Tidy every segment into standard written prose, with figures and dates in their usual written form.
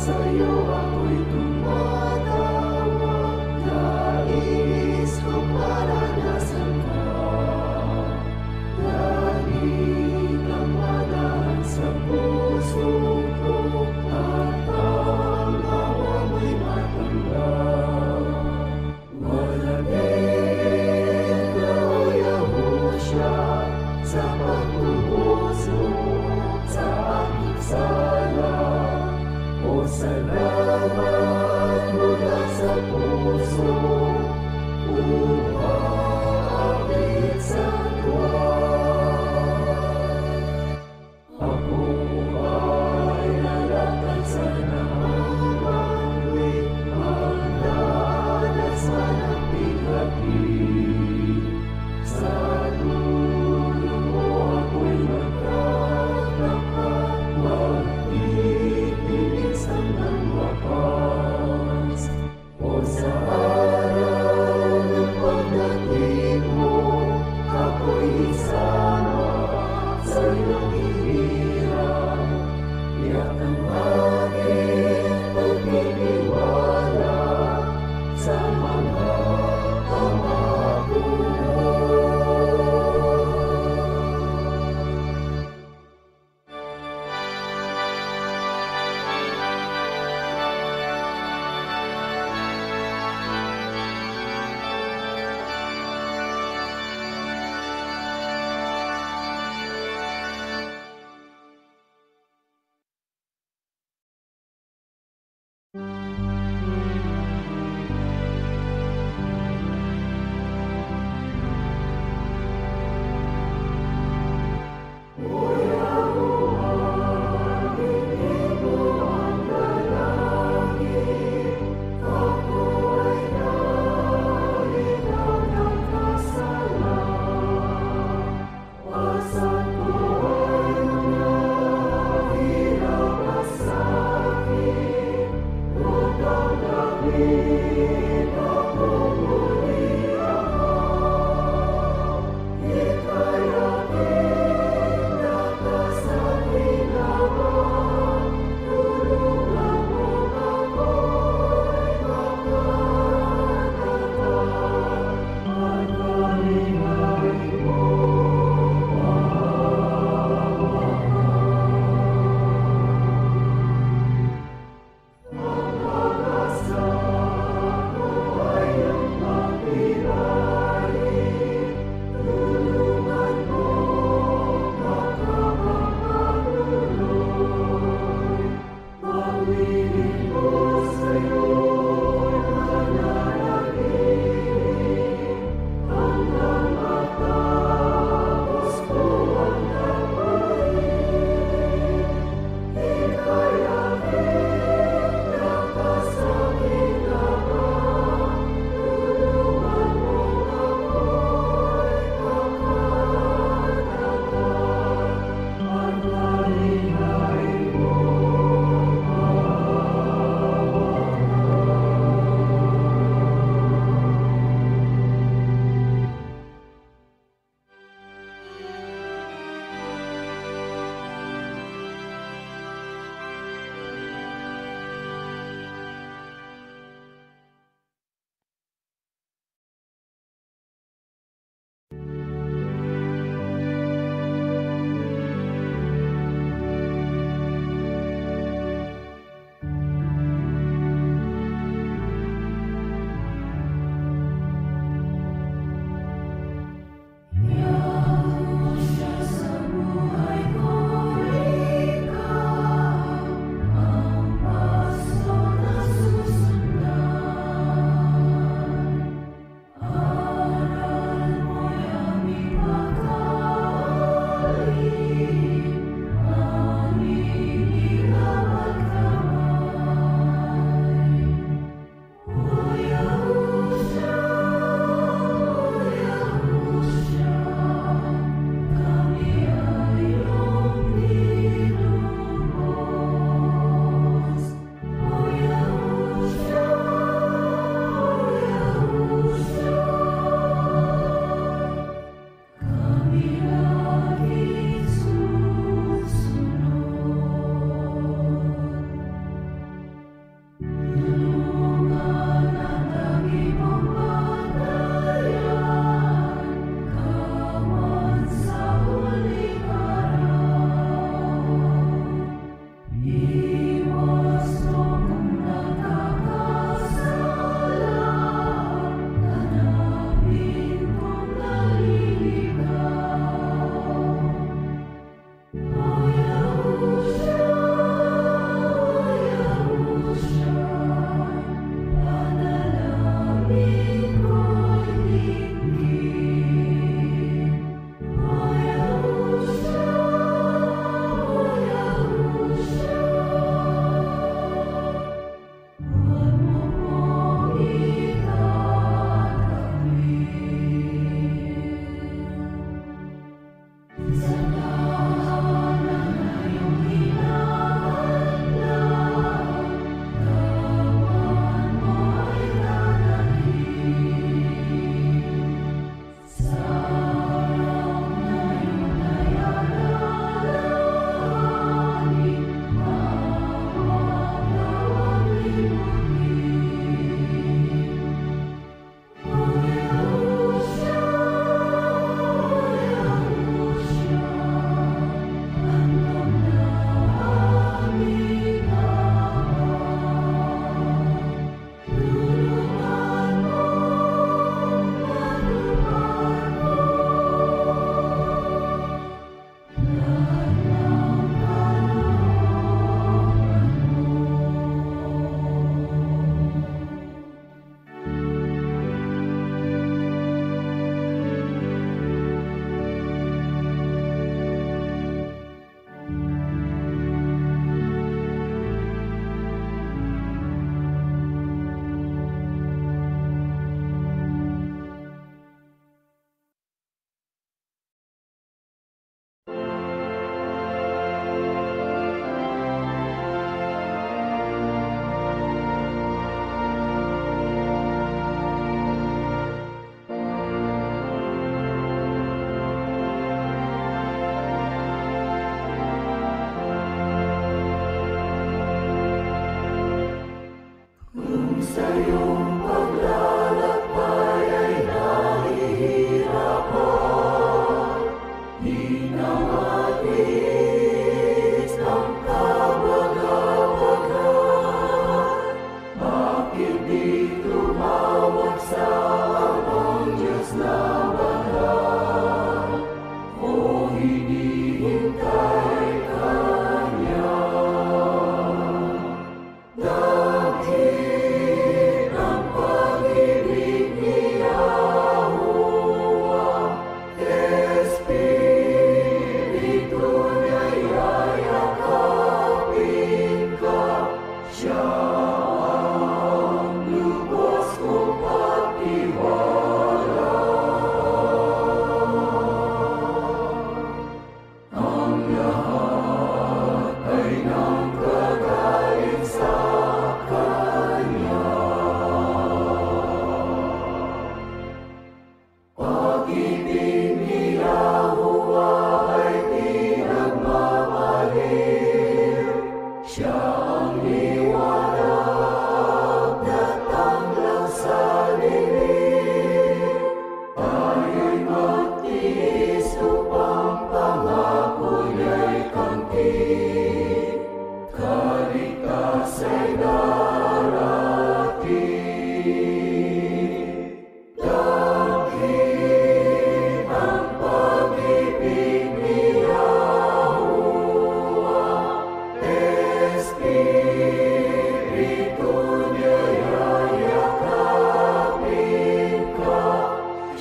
sa'yo ako'y tumatawag, nais kong maranasan ka. Lagi kang madaan sa puso ko, at ang awa mo'y matanggap. Malamig ka, O Yahushua, sa pagbubuhos mo sa aking sala. O salamat mo,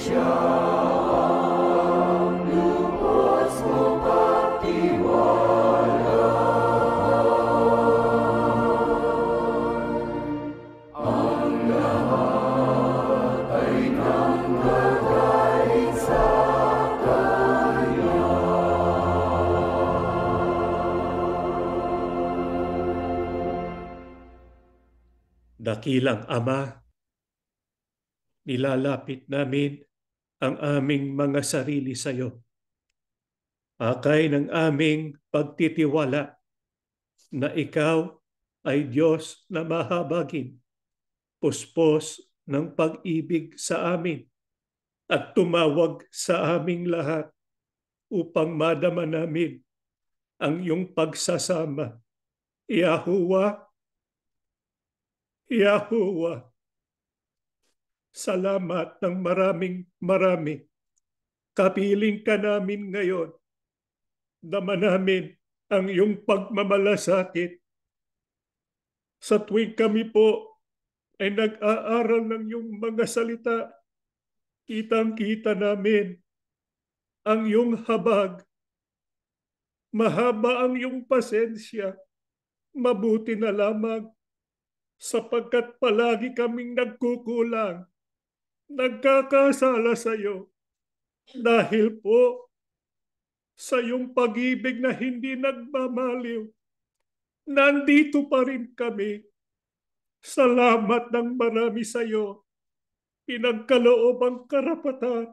Siya ang lubos mong pagtiwalaan. Ang lahat ay nanggagaling sa Kanya. Dakilang Ama, nilalapit namin ang aming mga sarili sa iyo. Akay ng aming pagtitiwala na ikaw ay Diyos na mahabagin, puspos ng pag-ibig sa amin at tumawag sa aming lahat upang madama namin ang iyong pagsasama. Yahuwah, Yahuwah, salamat ng marami. Kapiling ka namin ngayon. Dama namin ang iyong pagmamalasakit. Sa tuwing kami po ay nag-aaral ng iyong mga salita, kitang-kita namin ang iyong habag. Mahaba ang iyong pasensya. Mabuti na lamang sapagkat palagi kaming nagkukulang, nagkakasala sa iyo. Dahil po sa iyong pag-ibig na hindi nagmamaliw, nandito pa rin kami. Salamat ng marami sa iyo. Pinagkaloob ang karapatan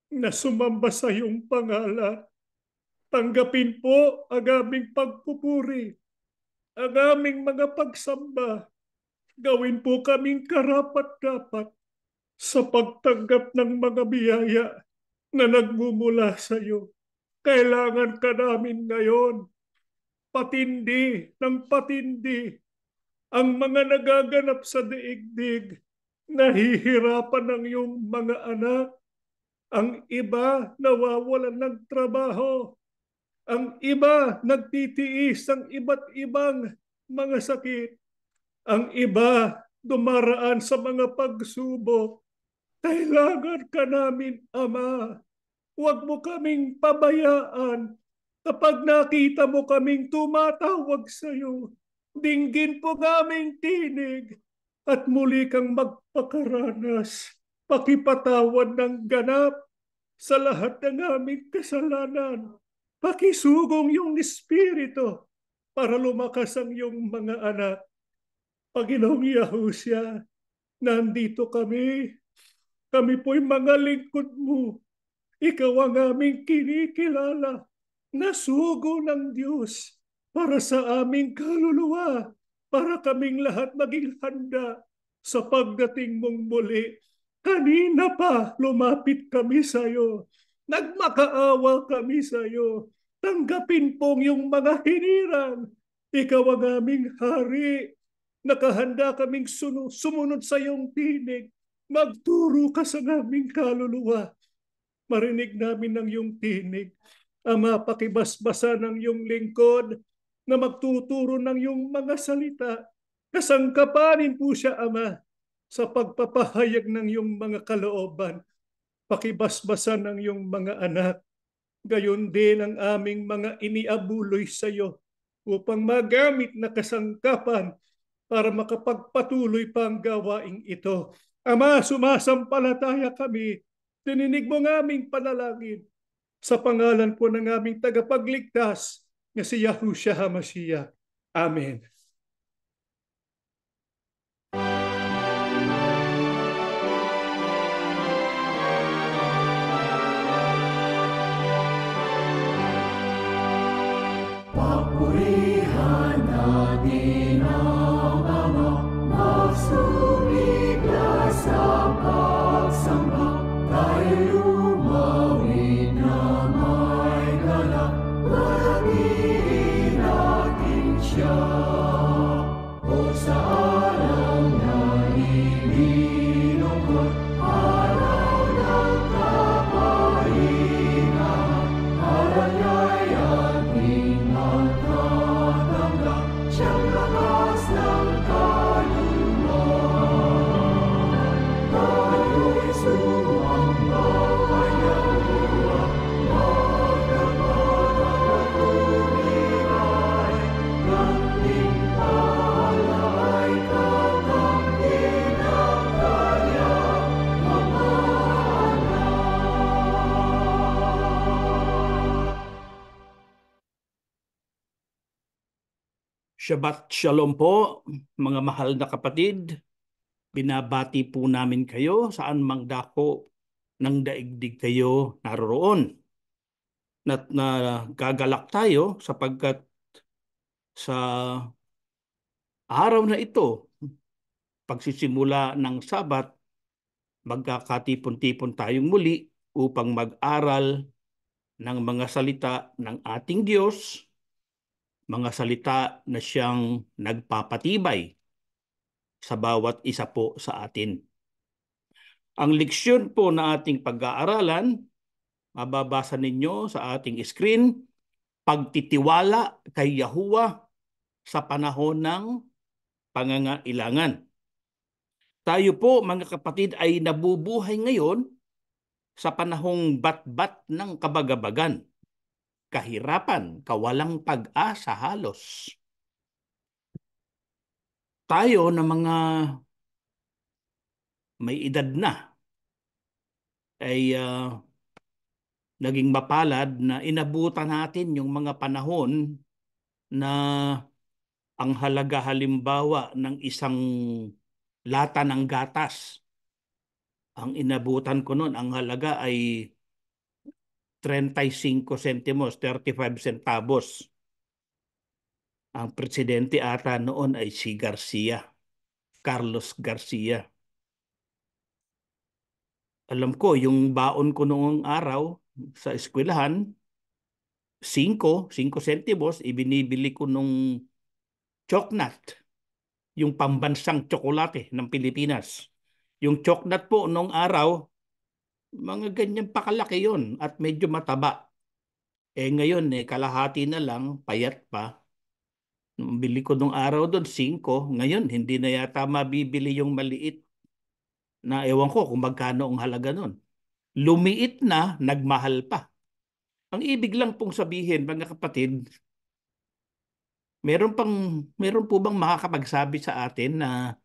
na sumamba sa iyong pangalan. Tanggapin po ang aming pagpupuri, ang aming mga pagsamba. Gawin po kaming karapat-dapat sa pagtanggap ng mga biyaya na nagmumula sa iyo. Kailangan ka namin ngayon. Patindi ng patindi ang mga nagaganap sa daigdig. Nahihirapan ng iyong mga anak. Ang iba nawawalan ng trabaho. Ang iba nagtitiis ng iba't ibang mga sakit. Ang iba dumaraan sa mga pagsubok. Kailangan ka namin, Ama. Huwag mo kaming pabayaan. Kapag nakita mo kaming tumatawag sa iyo, dinggin po naming tinig at muli kang magpakaranas. Pakipatawad ng ganap sa lahat ng aming kasalanan. Pakisugong yung Espiritu para lumakas ang iyong mga anak. Panginoong Yahushua, nandito kami. Kami po'y mga lingkod mo. Ikaw ang aming kinikilala na sugo ng Diyos para sa aming kaluluwa, para kaming lahat maging handa sa pagdating mong muli. Kanina pa lumapit kami sa iyo. Nagmakaawa kami sa iyo. Tanggapin pong yung mga hinirang. Ikaw ang aming hari. Nakahanda kaming sumunod sa iyong tinig. Magturo ka sa aming kaluluwa. Marinig namin ang iyong tinig. Ama, pakibasbasa ng iyong lingkod na magtuturo ng iyong mga salita. Kasangkapanin po siya, Ama, sa pagpapahayag ng iyong mga kalooban. Pakibasbasa ng iyong mga anak. Gayon din ang aming mga iniabuloy sa iyo upang magamit na kasangkapan para makapagpatuloy pa ang gawaing ito. Ama, sumasampalataya kami. Dininig mo ng aming panalangin sa pangalan po ng aming tagapagligtas na si Yahushua HaMashiach. Amen. Papurihan natin ang Ama, magsumigla sa pagsamba, tayo lumawin na may ganap, lalagiin natin siya. O sa araw na nililungkot, araw ng kapahingahan, alay ay ating matatanggap, siyang lakas ng kaluluwa. Tayo'y sumamba Shabbat Shalom po, mga mahal na kapatid. Binabati po namin kayo saan mang dako ng daigdig kayo naroroon. Gagalak tayo sapagkat sa araw na ito, pagsisimula ng Sabat, magkakatipon-tipon tayong muli upang mag-aral ng mga salita ng ating Diyos, mga salita na siyang nagpapatibay sa bawat isa po sa atin. Ang leksyon po na ating pag-aaralan, mababasa ninyo sa ating screen, pagtitiwala kay Yahuwah sa panahon ng pangangailangan. Tayo po mga kapatid ay nabubuhay ngayon sa panahong bat-bat ng kabagabagan, kahirapan, kawalang pag-asa halos. Tayo na mga may edad na ay naging mapalad na inabutan natin yung mga panahon na ang halaga halimbawa ng isang lata ng gatas, ang inabutan ko noon, ang halaga ay 35 centimos, 35 centavos. Ang presidente ata noon ay si Garcia, Carlos Garcia. Alam ko, yung baon ko noong araw sa eskwelahan, 5 centimos, ibinibili ko nung choknat, yung pambansang tsokolate ng Pilipinas. Yung choknat po noong araw, mga ganyan pakalaki yun at medyo mataba. Ngayon, kalahati na lang, payat pa. Nung bili ko nung araw doon, 5. Ngayon, hindi na yata mabibili yung maliit na ewan ko kung magkano ang halaga nun. Lumiit na, nagmahal pa. Ang ibig lang pong sabihin, mga kapatid, meron po bang makakapagsabi sa atin na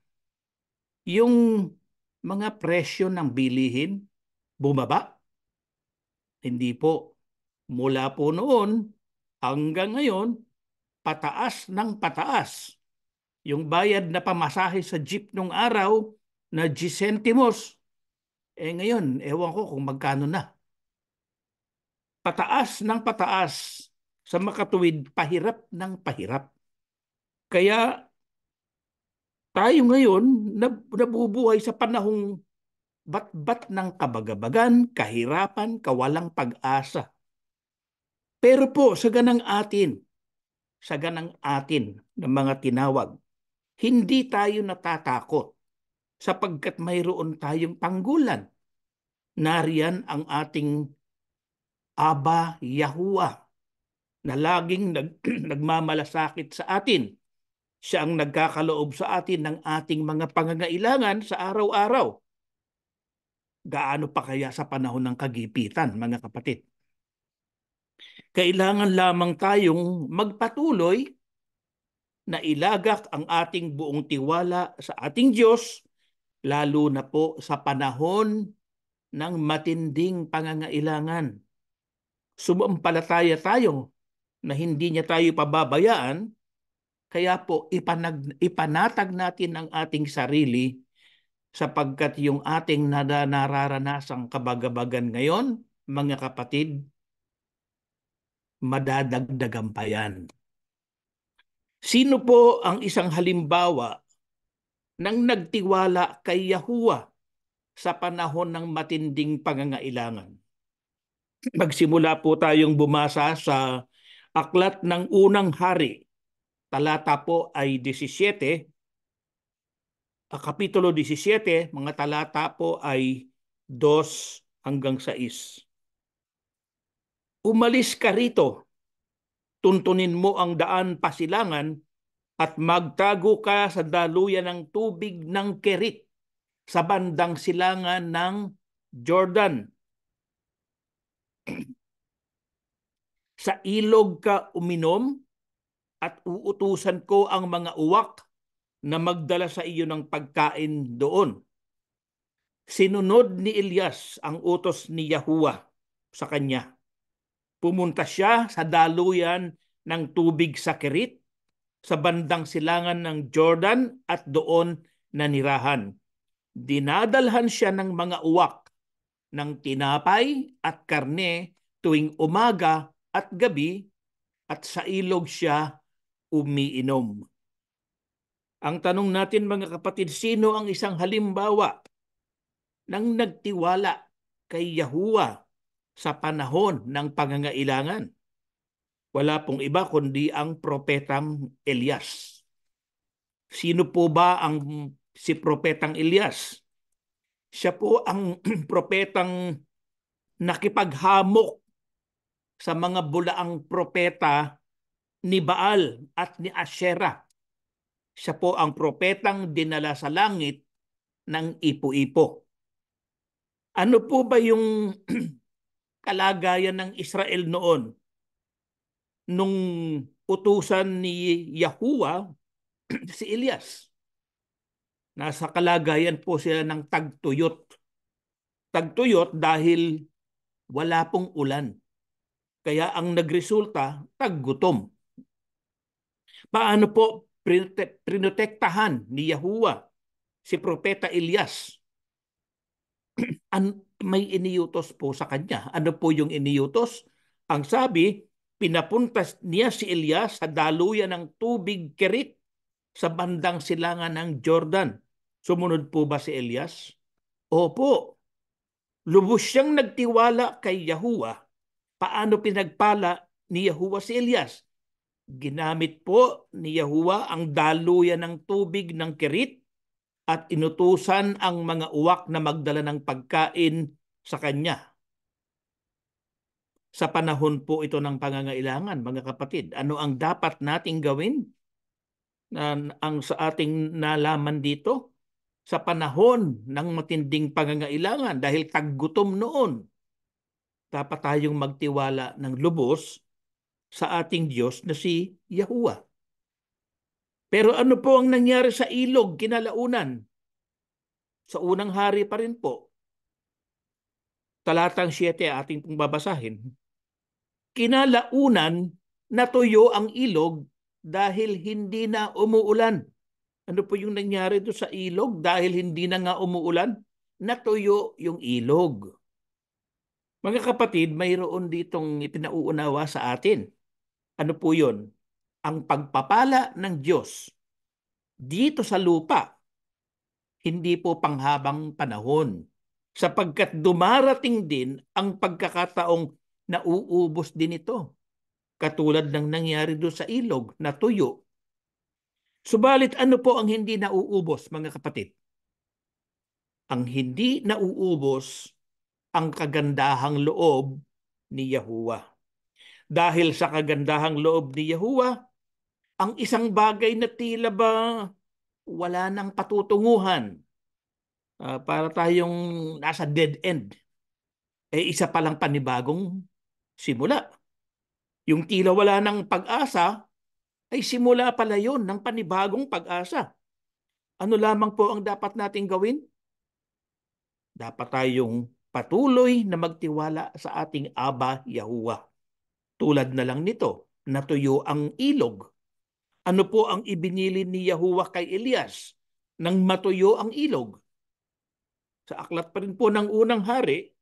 yung mga presyo ng bilihin bumaba? Hindi po. Mula po noon hanggang ngayon, pataas ng pataas. Yung bayad na pamasahe sa jeep nung araw na 10 centimos, ngayon, ewan ko kung magkano na. Pataas ng pataas. Sa makatuwid, pahirap ng pahirap. Kaya tayo ngayon nabubuhay sa panahong bat-bat ng kabagabagan, kahirapan, kawalang pag-asa. Pero po, sa ganang atin ng mga tinawag, hindi tayo natatakot sapagkat mayroon tayong panggulan. Nariyan ang ating Aba Yahuwah na laging nagmamalasakit sa atin. Siya ang nagkakaloob sa atin ng ating mga pangangailangan sa araw-araw. Gaano pa kaya sa panahon ng kagipitan, mga kapatid? Kailangan lamang tayong magpatuloy na ilagak ang ating buong tiwala sa ating Diyos, lalo na po sa panahon ng matinding pangangailangan. Sumampalataya tayo na hindi niya tayo pababayaan, kaya po ipanatag natin ang ating sarili sapagkat yung ating nararanasang kabagabagan ngayon, mga kapatid, madadagdagan pa yan. Sino po ang isang halimbawa ng nagtiwala kay Yahuwah sa panahon ng matinding pangangailangan? Magsimula po tayong bumasa sa Aklat ng Unang Hari. Talata po ay 17. Kapitulo 17, mga talata po ay 2 hanggang 6. Umalis ka rito, tuntunin mo ang daan pasilangan at magtago ka sa daluyan ng tubig ng Kerit sa bandang silangan ng Jordan. Sa ilog ka uminom at uutusan ko ang mga uwak na magdala sa iyo ng pagkain doon. Sinunod ni Elias ang utos ni Yahuwah sa kanya. Pumunta siya sa daluyan ng tubig sa Kerit sa bandang silangan ng Jordan at doon nanirahan. Dinadalhan siya ng mga uwak ng tinapay at karne tuwing umaga at gabi at sa ilog siya umiinom. Ang tanong natin mga kapatid, sino ang isang halimbawa ng nagtiwala kay Yahuwah sa panahon ng pangangailangan? Wala pong iba kundi ang propetang Elias. Sino po ba ang si propetang Elias? Siya po ang propetang nakipaghamok sa mga bulaang propeta ni Baal at ni Asherah. Siya po ang propetang dinala sa langit ng ipo-ipo. Ano po ba yung kalagayan ng Israel noon nung utusan ni Yahuwah si Elias? Nasa kalagayan po sila ng tagtuyot. Tagtuyot dahil wala pong ulan. Kaya ang nagresulta, taggutom. Paano po prinotektahan ni Yahuwah si Propeta Elias? May iniutos po sa kanya. Ano po yung iniutos? Ang sabi, pinapuntas niya si Elias sa daluyan ng tubig Kerit sa bandang silangan ng Jordan. Sumunod po ba si Elias? Opo. Lubos siyang nagtiwala kay Yahuwah. Paano pinagpala ni Yahuwah si Elias? Ginamit po ni Yahuwah ang daluyan ng tubig ng Kerit at inutusan ang mga uwak na magdala ng pagkain sa kanya. Sa panahon po ito ng pangangailangan, mga kapatid, ano ang dapat nating gawin? Ang sa ating nalaman dito, sa panahon ng matinding pangangailangan dahil taggutom noon, dapat tayong magtiwala ng lubos sa ating Diyos na si Yahuwah. Pero ano po ang nangyari sa ilog kinalaunan? Sa unang hari pa rin po, talatang 7 ating pong babasahin. Kinalaunan, natuyo ang ilog dahil hindi na umuulan. Ano po yung nangyari doon sa ilog dahil hindi na nga umuulan? Natuyo yung ilog. Mga kapatid, mayroon ditong ipinauunawa sa atin. Ano po yun? Ang pagpapala ng Diyos dito sa lupa, hindi po panghabang panahon. Sapagkat dumarating din ang pagkakataong nauubos din ito. Katulad ng nangyari doon sa ilog na tuyo. Subalit ano po ang hindi nauubos, mga kapatid? Ang hindi nauubos ang kagandahang loob ni Yahuwah. Dahil sa kagandahang loob ni Yahuwah, ang isang bagay na tila ba wala nang patutunguhan, para tayong nasa dead end, isa palang panibagong simula. Yung tila wala ng pag-asa, ay simula pala yon ng panibagong pag-asa. Ano lamang po ang dapat nating gawin? Dapat tayong patuloy na magtiwala sa ating Aba Yahuwah. Tulad na lang nito, natuyo ang ilog. Ano po ang ibinilin ni Yahuwah kay Elias nang matuyo ang ilog? Sa aklat pa rin po ng unang hari,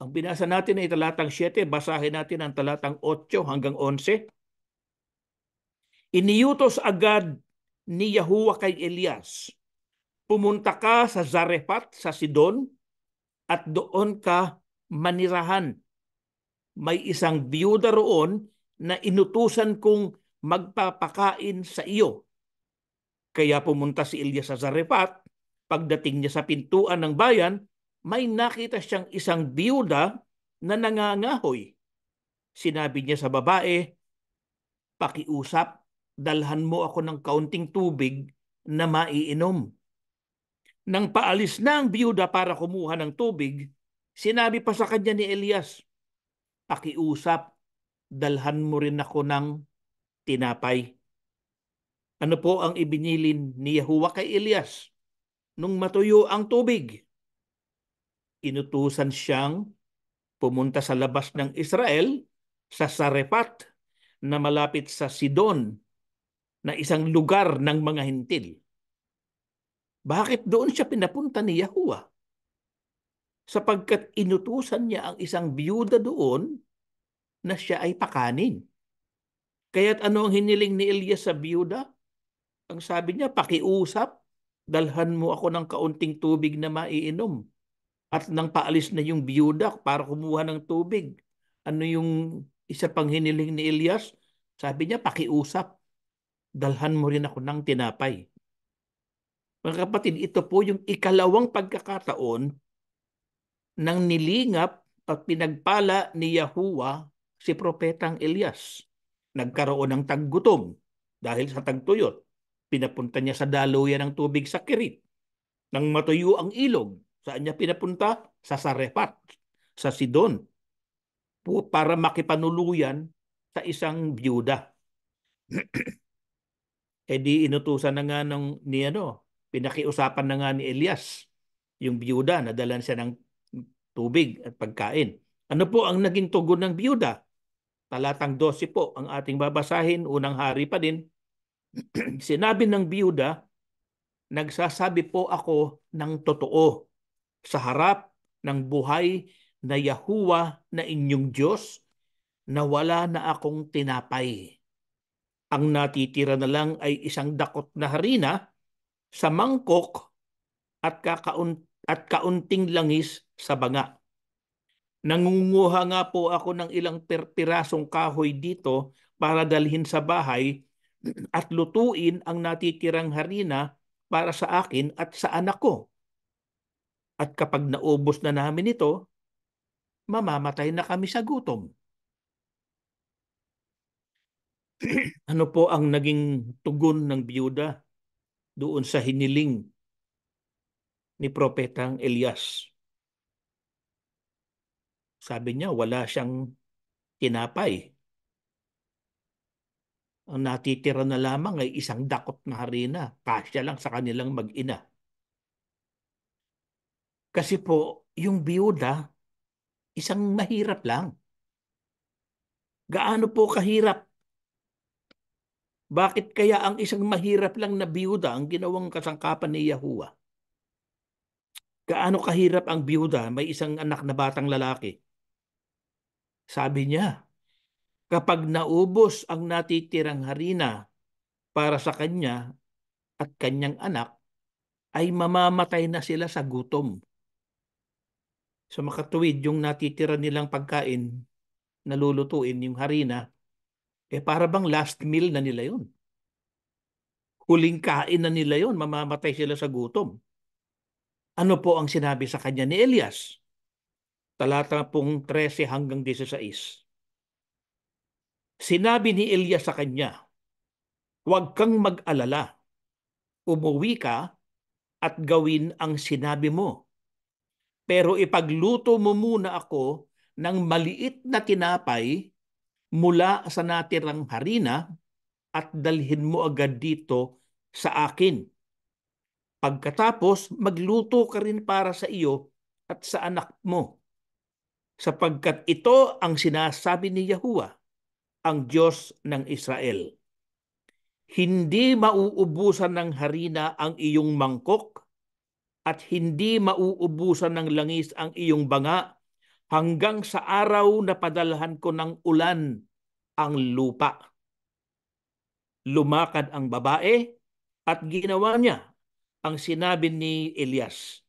ang binasa natin ay talatang 7, basahin natin ang talatang 8 hanggang 11. Iniutos agad ni Yahuwah kay Elias, pumunta ka sa Zarephath sa Sidon at doon ka manirahan. May isang biyuda roon na inutusan kong magpapakain sa iyo. Kaya pumunta si Elias sa Zarephath. Pagdating niya sa pintuan ng bayan, may nakita siyang isang biyuda na nangangahoy. Sinabi niya sa babae, pakiusap, dalhan mo ako ng kaunting tubig na maiinom. Nang paalis na ang biyuda para kumuha ng tubig, sinabi pa sa kanya ni Elias, pakiusap, dalhan mo rin ako ng tinapay. Ano po ang ibinilin ni Yahuwah kay Elias? Nung matuyo ang tubig, inutusan siyang pumunta sa labas ng Israel, sa Zarephath, na malapit sa Sidon, na isang lugar ng mga hintil. Bakit doon siya pinapunta ni Yahuwah? Sapagkat inutusan niya ang isang biyuda doon na siya ay pakanin. Kaya't ano ang hiniling ni Elias sa biyuda? Ang sabi niya, pakiusap, dalhan mo ako ng kaunting tubig na maiinom. At nang paalis na yung biyuda para kumuha ng tubig, ano yung isa pang hiniling ni Elias? Sabi niya, pakiusap, dalhan mo rin ako ng tinapay. Mga kapatid, ito po yung ikalawang pagkakataon ng nilingap at pinagpala ni Yahuwah si Propetang Elias. Nagkaroon ng taggutom dahil sa tagtuyot. Pinapunta niya sa daluyan ng tubig sa Kerit. Nang matuyo ang ilog, saan niya pinapunta? Sa Sarefat, sa Sidon, para makipanuluyan sa isang byuda. Di inutusan na nga pinakiusapan na nga ni Elias, yung byuda, nadalan siya ng tubig at pagkain. Ano po ang naging tugon ng byuda? Talatang 12 po ang ating babasahin, unang hari pa din. Sinabi ng byuda, nagsasabi po ako ng totoo sa harap ng buhay na Yahuwah na inyong Diyos na wala na akong tinapay. Ang natitira na lang ay isang dakot na harina sa mangkok at kaunting langis sa banga. Nangunguha nga po ako ng ilang pirasong kahoy dito para dalhin sa bahay at lutuin ang natitirang harina para sa akin at sa anak ko. At kapag naubos na namin ito, mamamatay na kami sa gutom. Ano po ang naging tugon ng biyuda doon sa hiniling ni Propetang Elias? Sabi niya, wala siyang tinapay. Ang natitira na lamang ay isang dakot na harina. Kasya lang sa kanilang mag-ina. Kasi po, yung biyuda, isang mahirap lang. Gaano po kahirap? Bakit kaya ang isang mahirap lang na biyuda ang ginawang kasangkapan ni Yahuwah? Gaano kahirap ang biyuda, may isang anak na batang lalaki? Sabi niya, kapag naubos ang natitirang harina para sa kanya at kanyang anak, ay mamamatay na sila sa gutom. Sa makatuwid, yung natitira nilang pagkain, nalulutuin yung harina, para bang last meal na nila yun. Huling kain na nila yun, mamamatay sila sa gutom. Ano po ang sinabi sa kanya ni Elias? Talata pong 13 hanggang 16. Sinabi ni Elias sa kanya, huwag kang mag-alala. Umuwi ka at gawin ang sinabi mo. Pero ipagluto mo muna ako ng maliit na tinapay mula sa natirang harina at dalhin mo agad dito sa akin. Pagkatapos, magluto ka rin para sa iyo at sa anak mo. Sapagkat ito ang sinasabi ni Yahuwah, ang Diyos ng Israel. Hindi mauubusan ng harina ang iyong mangkok at hindi mauubusan ng langis ang iyong banga hanggang sa araw na padalhan ko ng ulan ang lupa. Lumakad ang babae at ginawa niya ang sinabi ni Elias.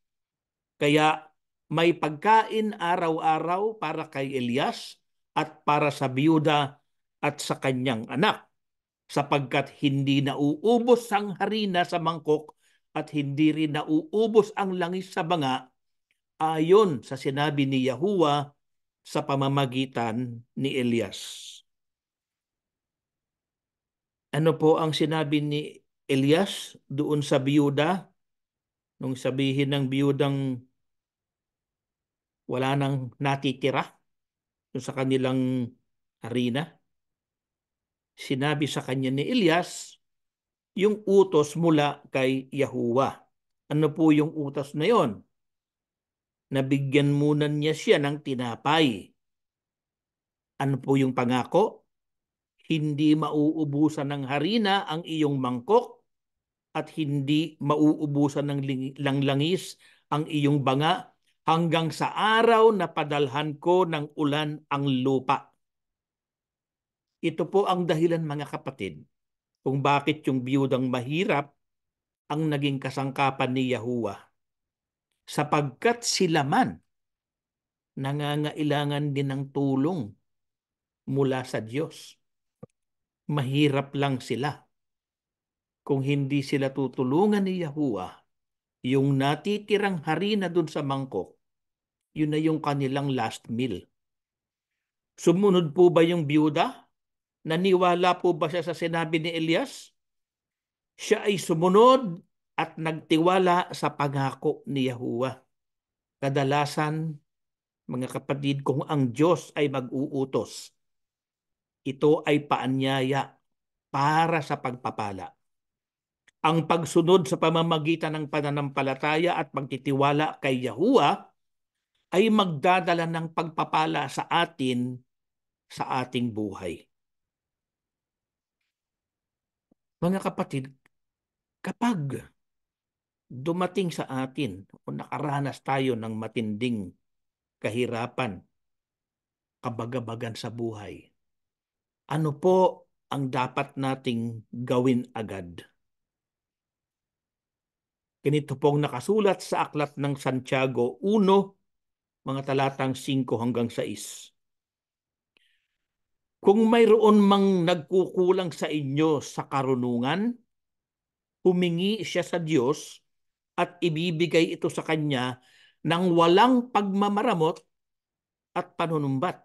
Kaya may pagkain araw-araw para kay Elias at para sa biyuda at sa kanyang anak, sapagkat hindi nauubos ang harina sa mangkok at hindi rin nauubos ang langis sa banga, ayon sa sinabi ni Yahuwah sa pamamagitan ni Elias. Ano po ang sinabi ni Elias doon sa biyuda? Nung sabihin ng biyudang wala nang natitira sa kanilang harina, sinabi sa kanya ni Elias yung utos mula kay Yahuwah. Ano po yung utos na yon? Nabigyan muna niya siya ng tinapay. Ano po yung pangako? Hindi mauubusan ng harina ang iyong mangkok at hindi mauubusan ng langlangis ang iyong banga hanggang sa araw na padalhan ko ng ulan ang lupa. Ito po ang dahilan, mga kapatid, kung bakit yung biyudang mahirap ang naging kasangkapan ni Yahuwah. Sapagkat sila man nangangailangan din ng tulong mula sa Diyos. Mahirap lang sila. Kung hindi sila tutulungan ni Yahuwah, yung natitirang harina dun sa mangkok, yun na yung kanilang last meal. Sumunod po ba yung biyuda? Naniwala po ba siya sa sinabi ni Elias? Siya ay sumunod at nagtiwala sa pangako ni Yahuwah. Kadalasan, mga kapatid, kung ang Diyos ay mag-uutos, ito ay paanyaya para sa pagpapala. Ang pagsunod sa pamamagitan ng pananampalataya at pagtitiwala kay Yahuwah ay magdadala ng pagpapala sa atin sa ating buhay. Mga kapatid, kapag dumating sa atin o nakaranas tayo ng matinding kahirapan, kabagabagan sa buhay, ano po ang dapat nating gawin agad? Ganito pong nakasulat sa aklat ng Santiago 1, mga talatang 5 hanggang 6. Kung mayroon mang nagkukulang sa inyo sa karunungan, humingi siya sa Diyos at ibibigay ito sa kanya ng walang pagmamaramot at panunumbat.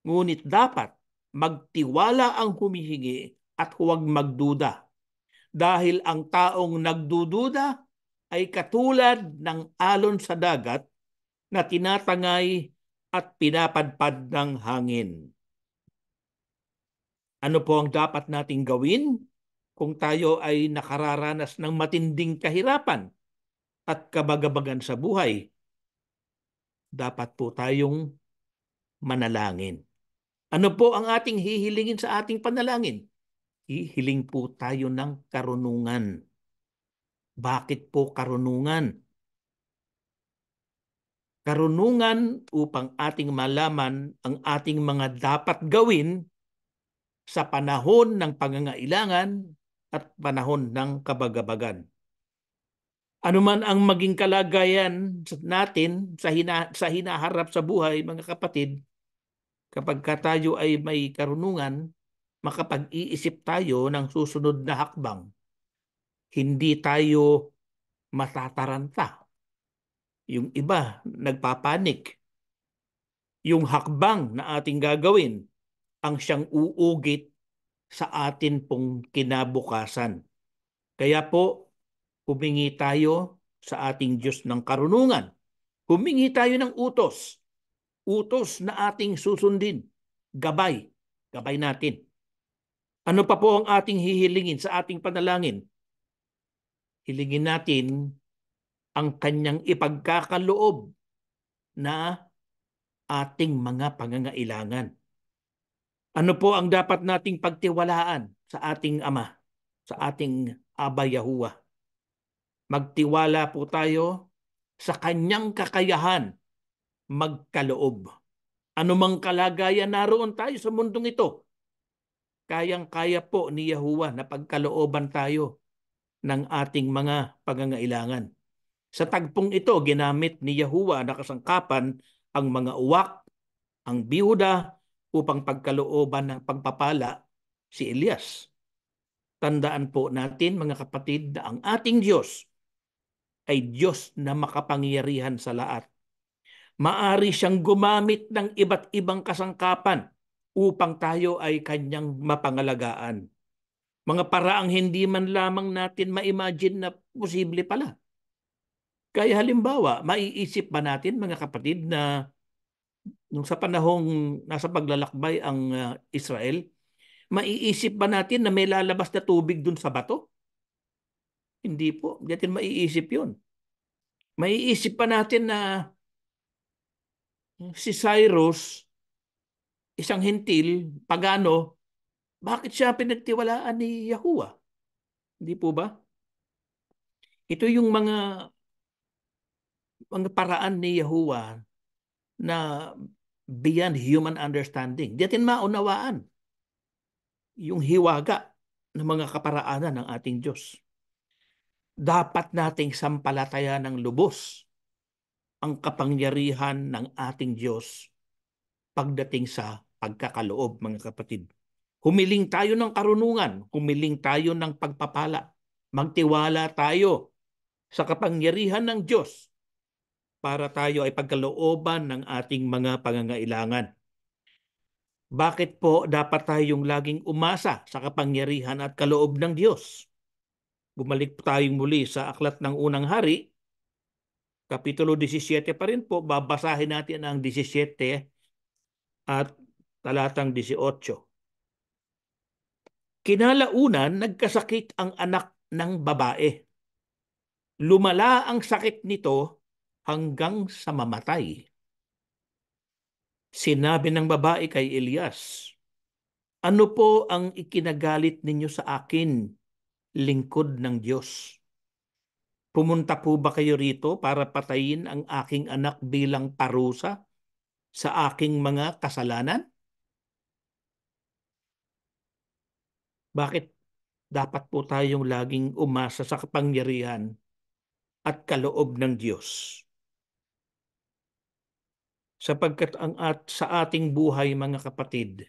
Ngunit dapat magtiwala ang humihingi at huwag magduda. Dahil ang taong nagdududa ay katulad ng alon sa dagat na tinatangay at pinapadpad ng hangin. Ano po ang dapat nating gawin kung tayo ay nakararanas ng matinding kahirapan at kabagabagan sa buhay? Dapat po tayong manalangin. Ano po ang ating hihilingin sa ating panalangin? Hihiling po tayo ng karunungan. Bakit po karunungan? Karunungan upang ating malaman ang ating mga dapat gawin sa panahon ng pangangailangan at panahon ng kabagabagan. Ano man ang maging kalagayan natin sa hinaharap sa buhay, mga kapatid, kapag tayo ay may karunungan, makapag-iisip tayo ng susunod na hakbang. Hindi tayo matataranta. Yung iba, nagpapanik. Yung hakbang na ating gagawin ang siyang uugit sa atin pong kinabukasan. Kaya po, humingi tayo sa ating Diyos ng karunungan. Humingi tayo ng utos. Utos na ating susundin. Gabay. Gabay natin. Ano pa po ang ating hihilingin sa ating panalangin? Hilingin natin ang kanyang ipagkakaloob na ating mga pangangailangan. Ano po ang dapat nating pagtiwalaan sa ating Ama, sa ating Aba Yahuwah? Magtiwala po tayo sa kanyang kakayahan magkaloob. Anumang kalagayan naroon tayo sa mundong ito, kayang-kaya po ni Yahuwah na pagkalooban tayo ng ating mga pangangailangan. Sa tagpong ito, ginamit ni Yahuwah na kasangkapan ang mga uwak, ang biyuda, upang pagkalooban ng pagpapala si Elias. Tandaan po natin, mga kapatid, na ang ating Diyos ay Diyos na makapangyarihan sa lahat. Maari siyang gumamit ng iba't ibang kasangkapan upang tayo ay kanyang mapangalagaan. Mga paraang hindi man lamang natin ma-imagine na posible pala. Kaya halimbawa, maiisip ba natin, mga kapatid, na nung sa panahong nasa paglalakbay ang Israel, maiisip ba natin na may lalabas na tubig dun sa bato? Hindi po. Hindi natin maiisip yun. Maiisip pa natin na si Cyrus, isang hentil, pagano, Bakit siya pinagtiwalaan ni Yahuwah? Hindi po ba? Ito yung mga paraan ni Yahuwah na beyond human understanding. Di natin maunawaan yung hiwaga ng mga kaparaanan ng ating Diyos. Dapat nating sampalatayan ng lubos ang kapangyarihan ng ating Diyos pagdating sa pagkakaloob, mga kapatid. Humiling tayo ng karunungan, humiling tayo ng pagpapala. Magtiwala tayo sa kapangyarihan ng Diyos para tayo ay pagkalooban ng ating mga pangangailangan. Bakit po dapat tayong laging umasa sa kapangyarihan at kaloob ng Diyos? Bumalik tayong muli sa Aklat ng Unang Hari, Kapitulo 17 pa rin po, babasahin natin ang 17 at talatang 18. Kinalaunan, nagkasakit ang anak ng babae. Lumala ang sakit nito hanggang sa mamatay. Sinabi ng babae kay Elias, "Ano po ang ikinagalit ninyo sa akin, lingkod ng Diyos? Pumunta po ba kayo rito para patayin ang aking anak bilang parusa sa aking mga kasalanan?" Bakit dapat po tayong laging umasa sa kapangyarihan at kaloob ng Diyos? Sapagkat sa ating buhay, mga kapatid,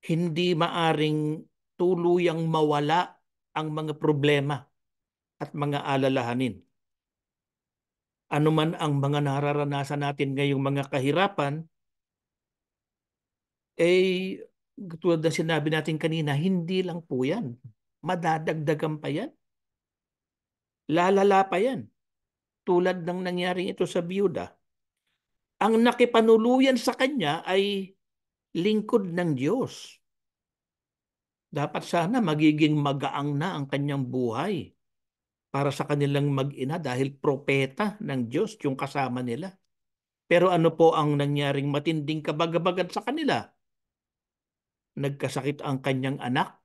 hindi maaring tuluyang mawala ang mga problema at mga alalahanin. Ano man ang mga nararanasan natin ngayong mga kahirapan, tulad na sinabi natin kanina, hindi lang po yan. Madadagdagan pa yan. Lalala pa yan. Tulad ng nangyaring ito sa biyuda. Ang nakipanuluyan sa kanya ay lingkod ng Diyos. Dapat sana magiging magaang na ang kanyang buhay para sa kanilang mag-ina dahil propeta ng Diyos yung kasama nila. Pero ano po ang nangyaring matinding kabagabagan sa kanila? Nagkasakit ang kanyang anak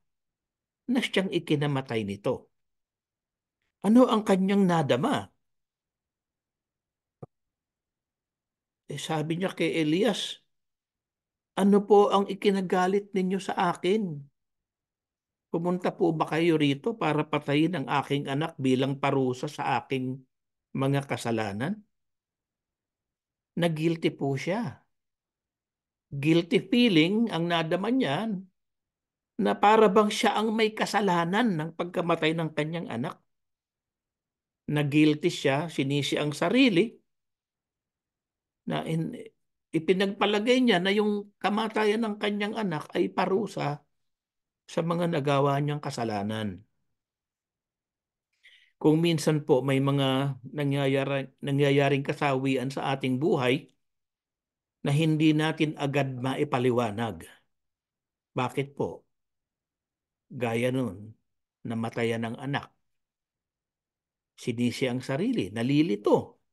na siyang ikinamatay nito. Ano ang kanyang nadama? Sabi niya kay Elias, "Ano po ang ikinagalit ninyo sa akin? Pumunta po ba kayo rito para patayin ang aking anak bilang parusa sa aking mga kasalanan?" Na guilty po siya. Guilty feeling ang nadama niya na para bang siya ang may kasalanan ng pagkamatay ng kanyang anak. Na guilty siya, sinisi ang sarili, na ipinagpalagay niya na yung kamatayan ng kanyang anak ay parusa sa mga nagawa niyang kasalanan. Kung minsan po may mga nangyayaring kasawian sa ating buhay na hindi natin agad maipaliwanag. Bakit po? Gaya nun, namatayan ng anak. Sinisi ang sarili, nalilito,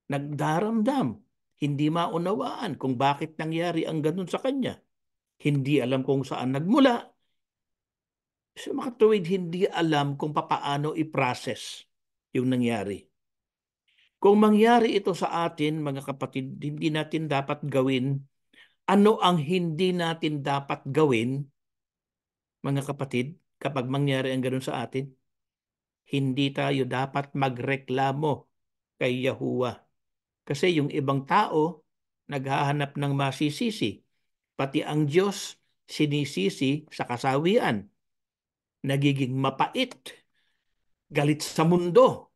nagdaramdam, hindi maunawaan kung bakit nangyari ang ganun sa kanya. Hindi alam kung saan nagmula. Sa mga tuwid, hindi alam kung papaano i-process yung nangyari. Kung mangyari ito sa atin, mga kapatid, hindi natin dapat gawin. Ano ang hindi natin dapat gawin, mga kapatid, kapag mangyari ang ganun sa atin? Hindi tayo dapat magreklamo kay Yahuwah. Kasi yung ibang tao, naghahanap ng masisisi. Pati ang Diyos, sinisisi sa kasawian. Nagiging mapait, galit sa mundo.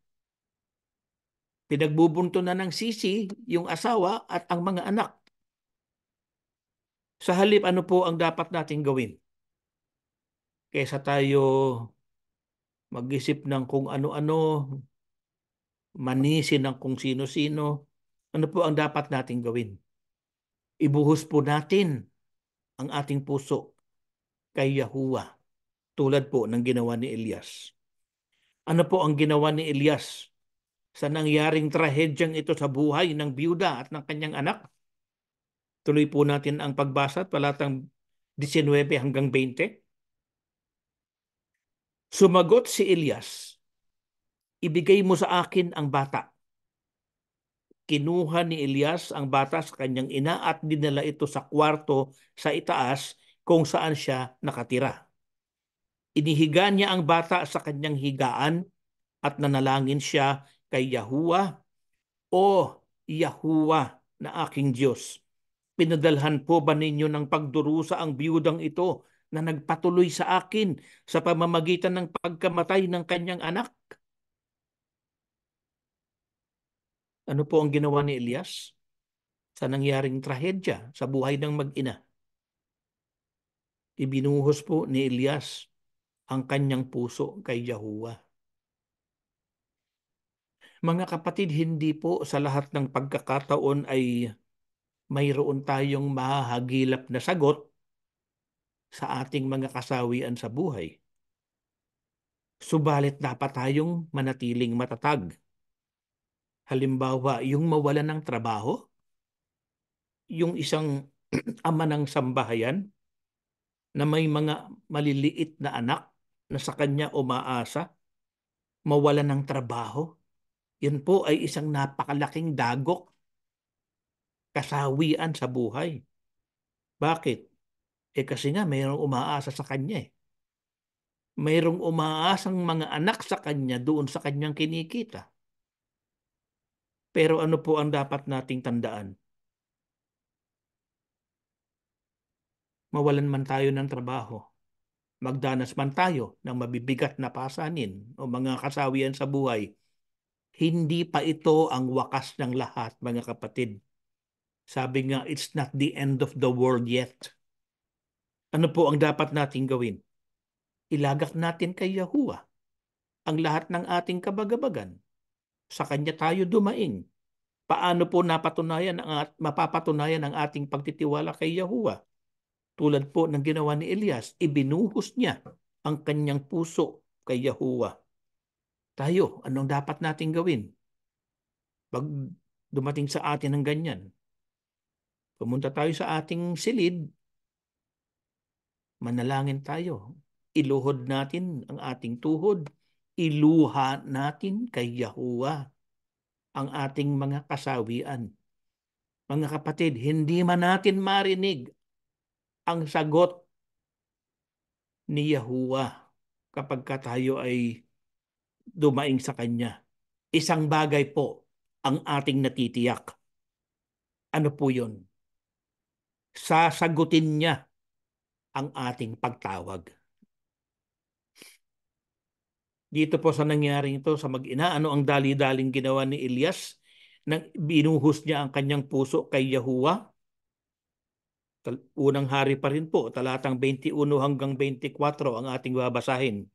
Pinagbubunto na ng sisi yung asawa at ang mga anak. Sa halip, ano po ang dapat nating gawin? Kaysa tayo mag-isip ng kung ano-ano, manisin ng kung sino-sino, ano po ang dapat nating gawin? Ibuhos po natin ang ating puso kay Yahuwah, tulad po ng ginawa ni Elias. Ano po ang ginawa ni Elias sa nangyaring trahedyang ito sa buhay ng biyuda at ng kanyang anak? Tuloy po natin ang pagbasa at talatang 19 hanggang 20. Sumagot si Elias, ibigay mo sa akin ang bata. Kinuha ni Elias ang bata sa kanyang ina at dinala ito sa kwarto sa itaas kung saan siya nakatira. Inihiga niya ang bata sa kanyang higaan at nanalangin siya kay Yahuwah, O Yahuwah na aking Diyos. Pinadalhan po ba ninyo ng pagdurusa ang biyudang ito na nagpatuloy sa akin sa pamamagitan ng pagkamatay ng kanyang anak? Ano po ang ginawa ni Elias sa nangyaring trahedya sa buhay ng mag-ina? Ibinuhos po ni Elias ang kanyang puso kay Yahuwah. Mga kapatid, hindi po sa lahat ng pagkakataon ay mayroon tayong mahahagilap na sagot sa ating mga kasawian sa buhay. Subalit dapat tayong manatiling matatag. Halimbawa, yung mawala ng trabaho, yung isang ama ng sambahayan na may mga maliliit na anak na sa kanya umaasa, mawala ng trabaho. Yan po ay isang napakalaking dagok, kasawian sa buhay. Bakit? Kasi nga mayroong umaasa sa kanya eh. Mayroong umaasang mga anak sa kanya doon sa kanyang kinikita. Pero ano po ang dapat nating tandaan? Mawalan man tayo ng trabaho, magdanas man tayo ng mabibigat na pasanin o mga kasawian sa buhay, hindi pa ito ang wakas ng lahat, mga kapatid. Sabi nga, it's not the end of the world yet. Ano po ang dapat nating gawin? Ilagak natin kay Yahuwah ang lahat ng ating kabagabagan. Sa Kanya tayo dumaing. Paano po mapapatunayan ang ating pagtitiwala kay Yahuwah? Tulad po ng ginawa ni Elias, ibinuhos niya ang kanyang puso kay Yahuwah. Tayo, anong dapat nating gawin? Pag dumating sa atin ng ganyan, pumunta tayo sa ating silid, manalangin tayo. Iluhod natin ang ating tuhod. Iluha natin kay Yahuwah ang ating mga kasawian. Mga kapatid, hindi man natin marinig ang sagot ni Yahuwah kapag tayo ay dumaing sa Kanya. Isang bagay po ang ating natitiyak. Ano po yun? Sasagutin niya ang ating pagtawag. Dito po sa nangyaring ito sa mag-ina, ano ang dali-daling ginawa ni Elias nang binuhos niya ang kanyang puso kay Yahuwah? Unang hari pa rin po, talatang 21 hanggang 24 ang ating babasahin.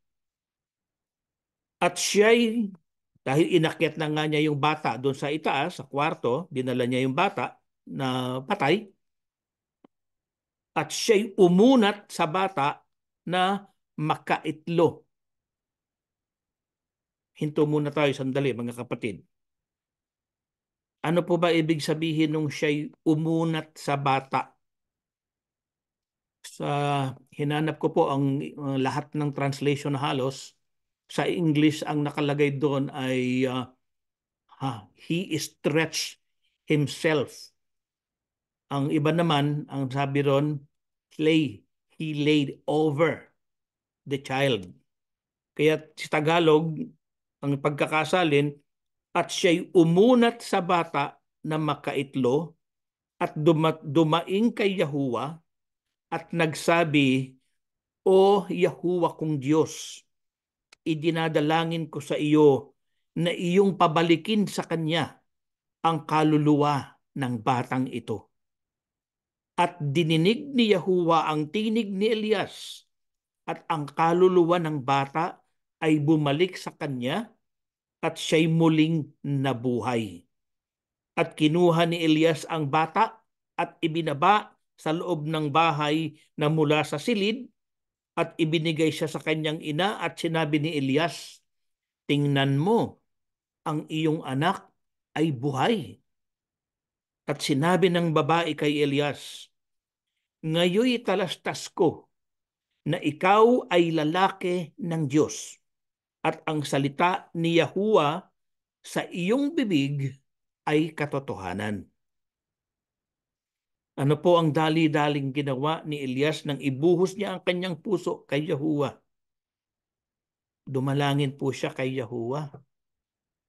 At siya'y, dahil inakyat na nga niya yung bata doon sa itaas, sa kwarto, dinala niya yung bata na patay, at siya'y umunat sa bata na makaitlo. Hinto muna tayo sandali, mga kapatid. Ano po ba ibig sabihin nung siya'y umunat sa bata? Sa hinanap ko po ang lahat ng translation halos, sa English ang nakalagay doon ay he stretched himself. Ang iba naman, ang sabi ron, he laid over the child. Kaya sa Tagalog, ang pagkakasalin, at siya'y umunat sa bata na makaitlo at dumaing kay Yahuwah at nagsabi, O Yahuwah kong Diyos, idinadalangin ko sa iyo na iyong pabalikin sa kanya ang kaluluwa ng batang ito. At dininig ni Yahuwah ang tinig ni Elias at ang kaluluwa ng bata ay bumalik sa kanya at siya'y muling nabuhay. At kinuha ni Elias ang bata at ibinaba sa loob ng bahay na mula sa silid at ibinigay siya sa kanyang ina at sinabi ni Elias, tingnan mo, ang iyong anak ay buhay. At sinabi ng babae kay Elias, ngayoy talastas ko na ikaw ay lalaki ng Diyos at ang salita ni Yahuwah sa iyong bibig ay katotohanan. Ano po ang dali-daling ginawa ni Elias nang ibuhos niya ang kanyang puso kay Yahuwah? Dumalangin po siya kay Yahuwah.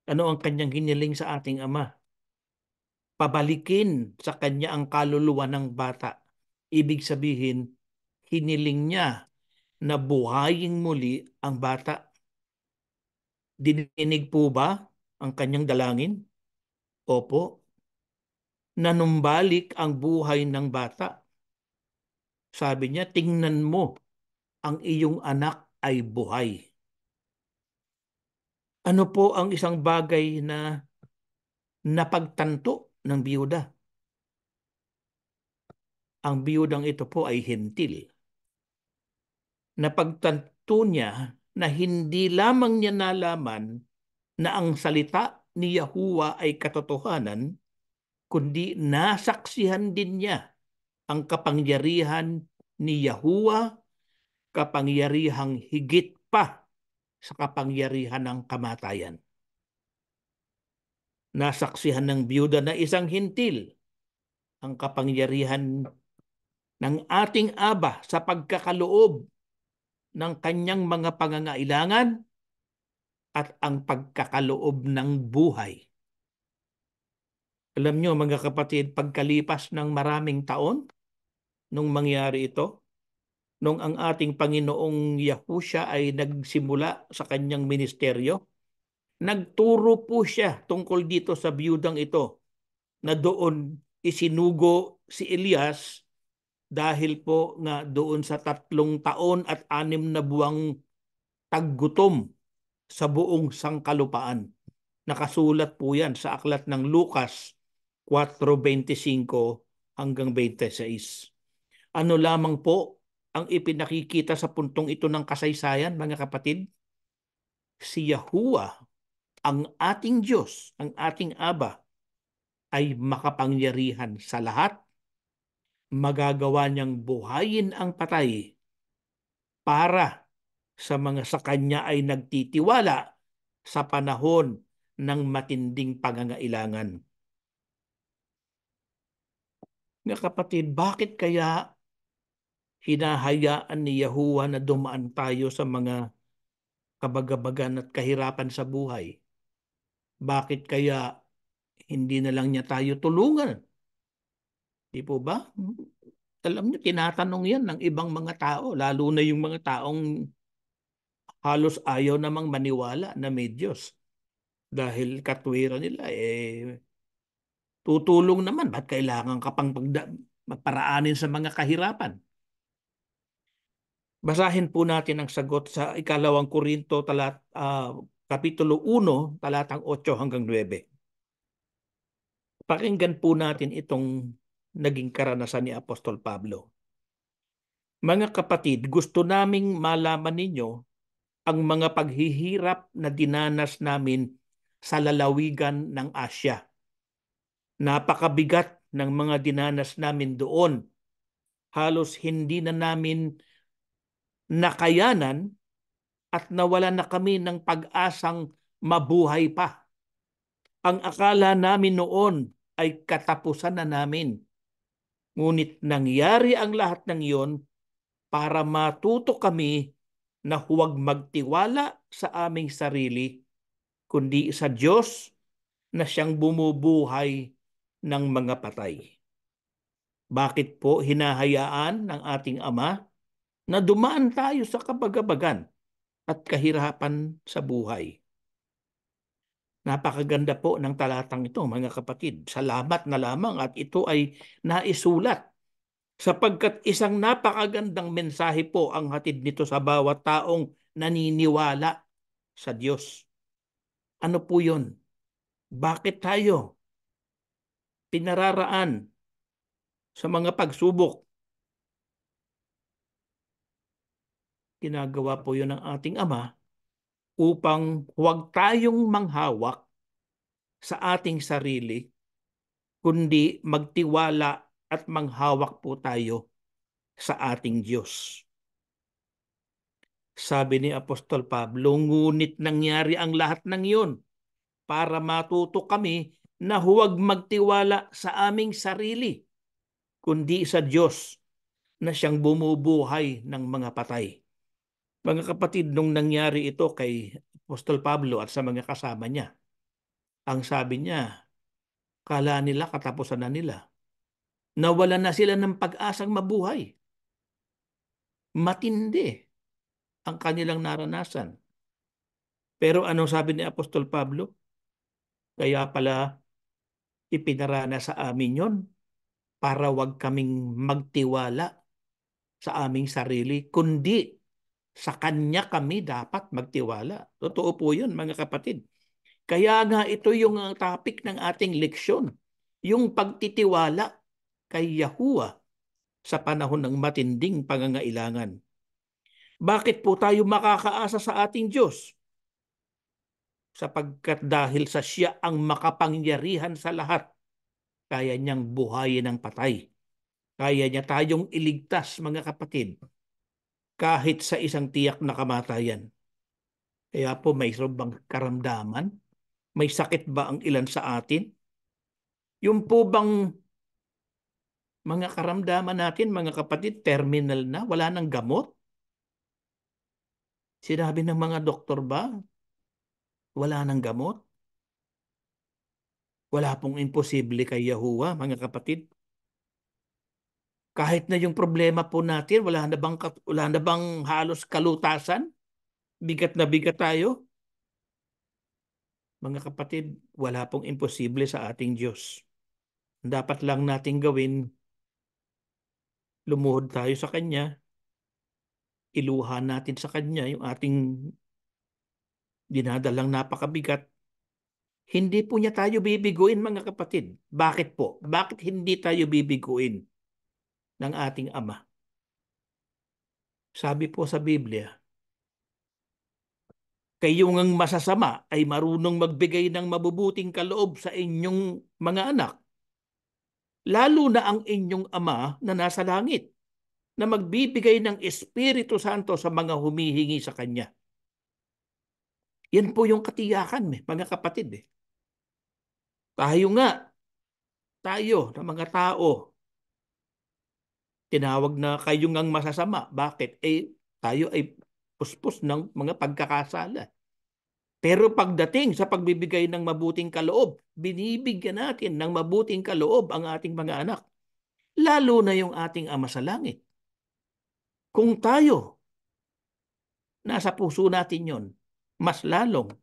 Ano ang kanyang hiniling sa ating Ama? Pabalikin sa kanya ang kaluluwa ng bata. Ibig sabihin, hiniling niya na buhayin muli ang bata. Dininig po ba ang kanyang dalangin? Opo. Nanumbalik ang buhay ng bata. Sabi niya, tingnan mo, ang iyong anak ay buhay. Ano po ang isang bagay na napagtanto ng biyuda? Ang biyudang ito po ay hentil. Napagtanto niya na hindi lamang niya nalaman na ang salita ni Yahuwah ay katotohanan, kundi nasaksihan din niya ang kapangyarihan ni Yahuwah, kapangyarihang higit pa sa kapangyarihan ng kamatayan. Nasaksihan ng biyuda na isang hintil ang kapangyarihan ng ating Aba sa pagkakaloob ng kanyang mga pangangailangan at ang pagkakaloob ng buhay. Alam nyo mga kapatid, pagkalipas ng maraming taon, nung mangyari ito, nung ang ating Panginoong Yahushua ay nagsimula sa kanyang ministeryo, nagturo po siya tungkol dito sa biyudang ito na doon isinugo si Elias dahil po nga doon sa 3 taon at 6 na buwang taggutom sa buong sangkalupaan. Nakasulat po yan sa aklat ng Lucas 4:25 hanggang 26. Ano lamang po ang ipinakikita sa puntong ito ng kasaysayan, mga kapatid? Si Yahuwah, ang ating Diyos, ang ating Aba, ay makapangyarihan sa lahat. Magagawa niyang buhayin ang patay para sa mga sa Kanya ay nagtitiwala sa panahon ng matinding pangangailangan. Mga kapatid, bakit kaya hinahayaan ni Yahuwah na dumaan tayo sa mga kabagabagan at kahirapan sa buhay? Bakit kaya hindi na lang niya tayo tulungan? Di po ba? Alam niyo, tinatanong yan ng ibang mga tao, lalo na yung mga taong halos ayaw namang maniwala na may Diyos. Dahil katwiran nila, tutulong naman. Ba't kailangan ka pang magparaanin sa mga kahirapan? Basahin po natin ang sagot sa 2 Korinto Kapitulo 1, talatang 8 hanggang 9. Pakinggan po natin itong naging karanasan ni Apostol Pablo. Mga kapatid, gusto naming malaman ninyo ang mga paghihirap na dinanas namin sa lalawigan ng Asya. Napakabigat ng mga dinanas namin doon. Halos hindi na namin nakayanan at nawala na kami ng pag-asang mabuhay pa. Ang akala namin noon ay katapusan na namin. Ngunit nangyari ang lahat ng iyon para matuto kami na huwag magtiwala sa aming sarili, kundi sa Diyos na siyang bumubuhay ng mga patay. Bakit po hinahayaan ng ating Ama na dumaan tayo sa kabagabagan at kahirapan sa buhay? Napakaganda po ng talatang ito, mga kapatid. Salamat na lamang at ito ay naisulat sapagkat isang napakagandang mensahe po ang hatid nito sa bawat taong naniniwala sa Diyos. Ano po yun? Bakit tayo pinararaan sa mga pagsubok? Ginagawa po yun ng ating Ama upang huwag tayong manghawak sa ating sarili, kundi magtiwala at manghawak po tayo sa ating Diyos. Sabi ni Apostol Pablo, ngunit nangyari ang lahat ng iyon para matuto kami na huwag magtiwala sa aming sarili, kundi sa Diyos na siyang bumubuhay ng mga patay. Mga kapatid, nung nangyari ito kay Apostol Pablo at sa mga kasama niya, ang sabi niya, kala nila katapusan na nila. Nawalan na sila ng pag-asang mabuhay. Matindi ang kanilang naranasan. Pero anong sabi ni Apostol Pablo? Kaya pala ipinarana sa amin yon para wag kaming magtiwala sa aming sarili, kundi sa Kanya kami dapat magtiwala. Totoo po yun, mga kapatid. Kaya nga ito yung topic ng ating leksyon, yung pagtitiwala kay Yahuwah sa panahon ng matinding pangangailangan. Bakit po tayo makakaasa sa ating Diyos? Sapagkat dahil sa siya ang makapangyarihan sa lahat, kaya niyang buhayin ang patay. Kaya niya tayong iligtas, mga kapatid, kahit sa isang tiyak na kamatayan. Kaya po may bang karamdaman? May sakit ba ang ilan sa atin? Yung po bang mga karamdaman natin, mga kapatid, terminal na, wala nang gamot? Sinabi ng mga doktor ba, wala nang gamot? Wala pong imposible kay Yahuwah, mga kapatid. Kahit na yung problema po natin, wala na bang halos kalutasan? Bigat na bigat tayo? Mga kapatid, wala pong imposible sa ating Diyos. Dapat lang nating gawin, lumuhod tayo sa Kanya, iluha natin sa Kanya yung ating dinadalang napakabigat. Hindi po niya tayo bibiguin, mga kapatid. Bakit po? Bakit hindi tayo bibiguin ng ating Ama? Sabi po sa Biblia, kayo ngang masasama ay marunong magbigay ng mabubuting kaloob sa inyong mga anak, lalo na ang inyong Ama na nasa langit, na magbibigay ng Espiritu Santo sa mga humihingi sa Kanya. Yan po yung katiyakan, mga kapatid. Tayo nga, tayo na mga tao, tinawag na kayo ngang masasama. Bakit? Tayo ay puspos ng mga pagkakasala. Pero pagdating sa pagbibigay ng mabuting kaloob, binibigyan natin ng mabuting kaloob ang ating mga anak. Lalo na yung ating Ama sa langit. Kung tayo, nasa puso natin yon, mas lalong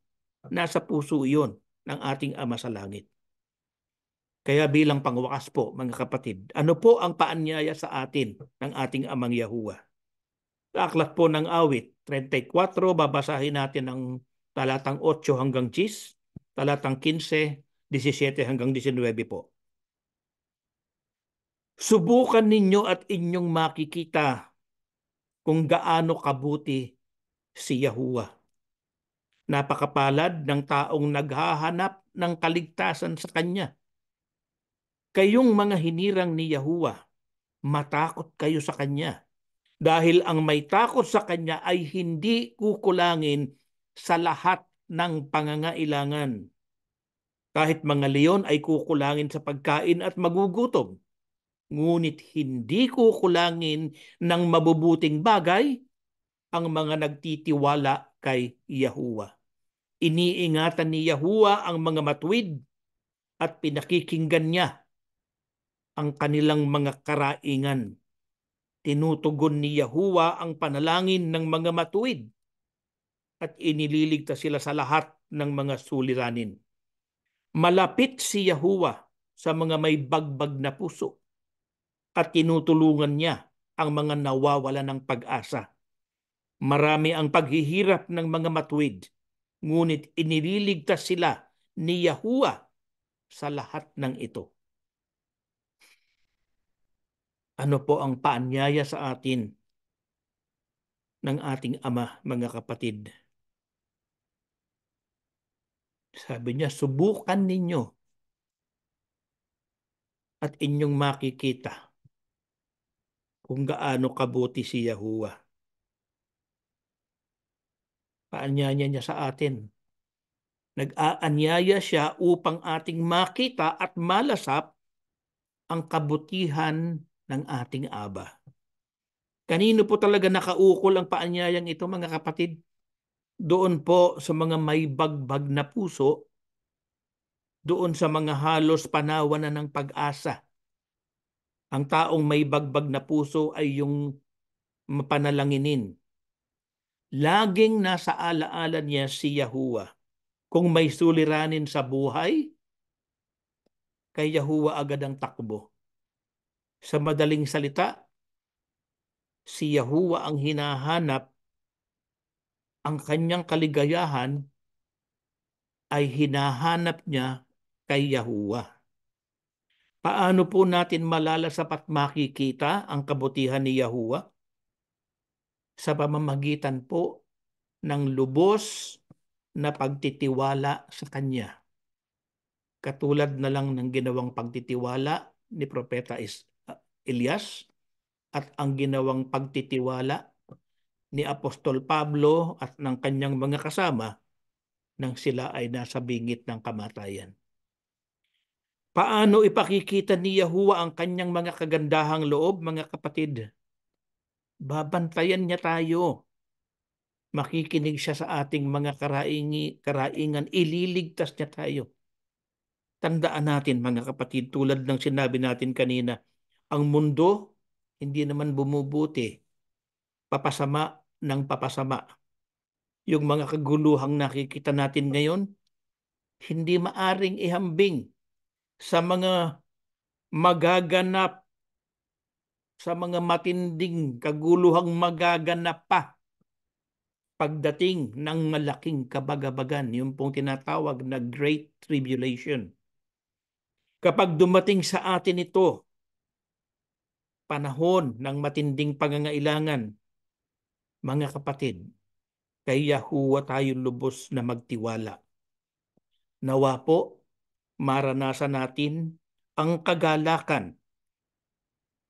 nasa puso yon ng ating Ama sa langit. Kaya bilang pangwakas po, mga kapatid, ano po ang paanyaya sa atin ng ating Amang Yahuwah? Sa aklat po ng Awit 34, babasahin natin ang talatang 8 hanggang 10, talatang 15, 17 hanggang 19 po. Subukan ninyo at inyong makikita kung gaano kabuti si Yahuwah. Napakapalad ng taong naghahanap ng kaligtasan sa Kanya. Kayong mga hinirang ni Yahuwah, matakot kayo sa Kanya. Dahil ang may takot sa Kanya ay hindi kukulangin sa lahat ng pangangailangan. Kahit mga leon ay kukulangin sa pagkain at magugutom. Ngunit hindi kukulangin ng mabubuting bagay ang mga nagtitiwala kay Yahuwah. Iniingatan ni Yahuwah ang mga matuwid at pinakikinggan niya ang kanilang mga karaingan. Tinutugon ni Yahuwah ang panalangin ng mga matuwid at inililigtas sila sa lahat ng mga suliranin. Malapit si Yahuwah sa mga may bagbag na puso at tinutulungan niya ang mga nawawala ng pag-asa. Marami ang paghihirap ng mga matuwid, ngunit inililigtas sila ni Yahuwah sa lahat ng ito. Ano po ang paanyaya sa atin ng ating Ama, mga kapatid? Sabi niya, subukan ninyo at inyong makikita kung gaano kabuti si Yahuwah. Paanyaya niya sa atin. Nag-aanyaya siya upang ating makita at malasap ang kabutihan ng ating Aba. Kanino po talaga nakaukol ang paanyayang ito, mga kapatid? Doon po sa mga may bagbag na puso, doon sa mga halos panawan na ng pag-asa. Ang taong may bagbag na puso ay yung mapanalanginin. Laging nasa alaala niya si Yahuwah. Kung may suliranin sa buhay, kay Yahuwah agad ang takbo. Sa madaling salita, si Yahuwah ang hinahanap, ang kanyang kaligayahan ay hinahanap niya kay Yahuwah. Paano po natin malalasap at makikita ang kabutihan ni Yahuwah? Sa pamamagitan po ng lubos na pagtitiwala sa Kanya. Katulad na lang ng ginawang pagtitiwala ni Propeta Elias at ang ginawang pagtitiwala ni Apostol Pablo at ng kanyang mga kasama nang sila ay nasa bingit ng kamatayan. Paano ipakikita ni Yahuwah ang kanyang mga kagandahang loob, mga kapatid? Babantayan niya tayo. Makikinig siya sa ating mga karaingan, ililigtas niya tayo. Tandaan natin, mga kapatid, tulad ng sinabi natin kanina, ang mundo hindi naman bumubuti, papasama ng papasama. Yung mga kaguluhang nakikita natin ngayon, hindi maaring ihambing sa mga magaganap, sa mga matinding kaguluhang magaganap pa pagdating ng malaking kabagabagan, yung pong tinatawag na Great Tribulation. Kapag dumating sa atin ito, panahon ng matinding pangangailangan, mga kapatid, kay Yahuwah tayo lubos na magtiwala. Nawa po, maranasan natin ang kagalakan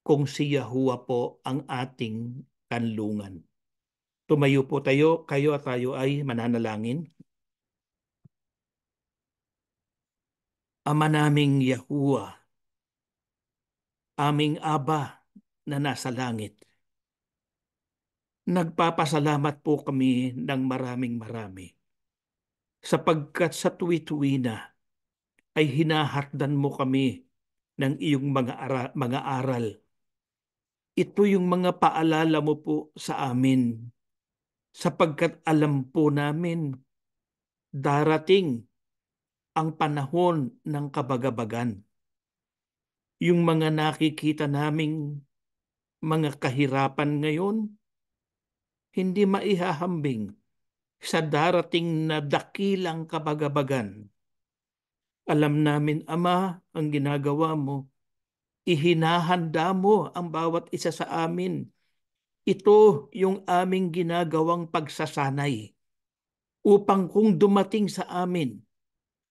kung si Yahuwah po ang ating kanlungan. Tumayo po tayo, kayo at tayo ay mananalangin. Ama naming Yahuwah, aming Aba na nasa langit, nagpapasalamat po kami ng marami sapagkat sa tuwi-tuwi na ay hinahakdan mo kami ng iyong mga aral. Ito yung mga paalala mo po sa amin sapagkat alam po namin darating ang panahon ng kabagabagan. Yung mga nakikita naming mga kahirapan ngayon, hindi maihahambing sa darating na dakilang kabagabagan. Alam namin, Ama, ang ginagawa mo. Ihinahanda mo ang bawat isa sa amin. Ito yung aming ginagawang pagsasanay upang kung dumating sa amin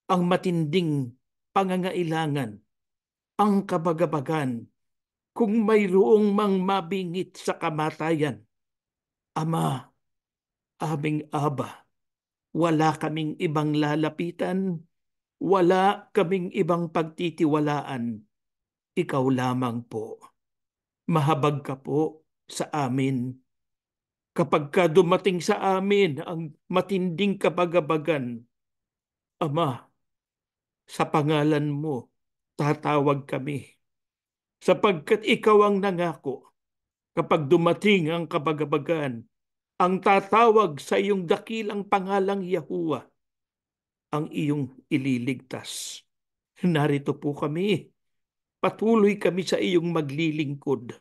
ang matinding pangangailangan, ang kabagabagan, kung mayroong mang mabingit sa kamatayan, Ama, aming Aba, wala kaming ibang lalapitan, wala kaming ibang pagtitiwalaan. Ikaw lamang po. Mahabag ka po sa amin. Kapag ka dumating sa amin ang matinding kabagabagan, Ama, sa pangalan mo, tatawag kami. Sapagkat ikaw ang nangako, kapag dumating ang kabagabagan, ang tatawag sa iyong dakilang pangalang Yahuwah, ang iyong ililigtas. Narito po kami. Patuloy kami sa iyong maglilingkod.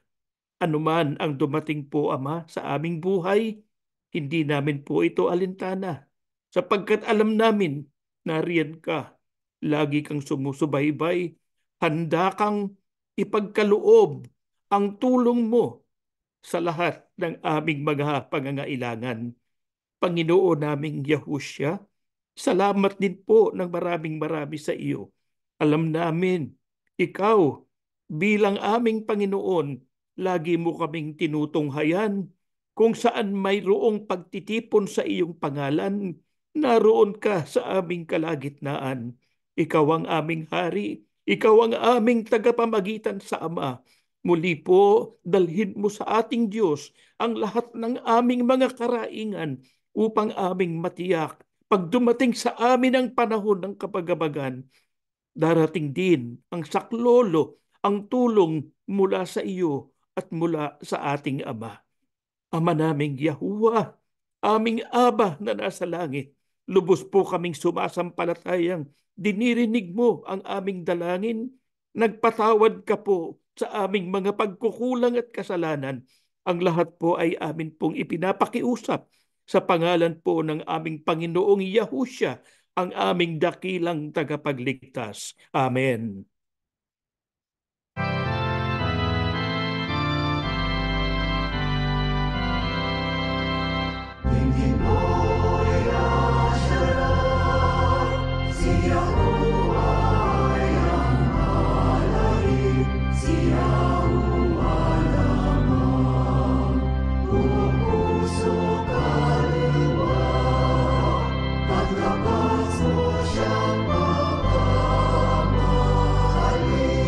Anuman ang dumating po, Ama, sa aming buhay, hindi namin po ito alintana. Sapagkat alam namin, nariyan ka. Lagi kang sumusubaybay. Handa kang ipagkaloob ang tulong mo sa lahat ng aming mga pangangailangan. Panginoon naming Yahushua, salamat din po ng marami sa iyo. Alam namin, ikaw bilang aming Panginoon lagi mo kaming tinutunghayan. Kung saan mayroong pagtitipon sa iyong pangalan, naroon ka sa aming kalagitnaan. Ikaw ang aming hari, ikaw ang aming tagapamagitan sa Ama. Muli po, dalhin mo sa ating Diyos ang lahat ng aming mga karaingan upang aming matiyak. Pag dumating sa amin ang panahon ng kapagabagan, darating din ang saklolo, ang tulong mula sa iyo at mula sa ating Ama. Ama naming Yahuwah, aming Aba na nasa langit, lubos po kaming sumasampalatayang dinirinig mo ang aming dalangin. Nagpatawad ka po sa aming mga pagkukulang at kasalanan. Ang lahat po ay amin pong ipinapakiusap sa pangalan po ng aming Panginoong Yahusya, ang aming dakilang tagapagligtas. Amen. Tingin mo iasyarat, si Yahuwah ay ang malalim, si Yahuwah lamang. Buong puso kaluluwa, paglapas mo siyang mapamahalin.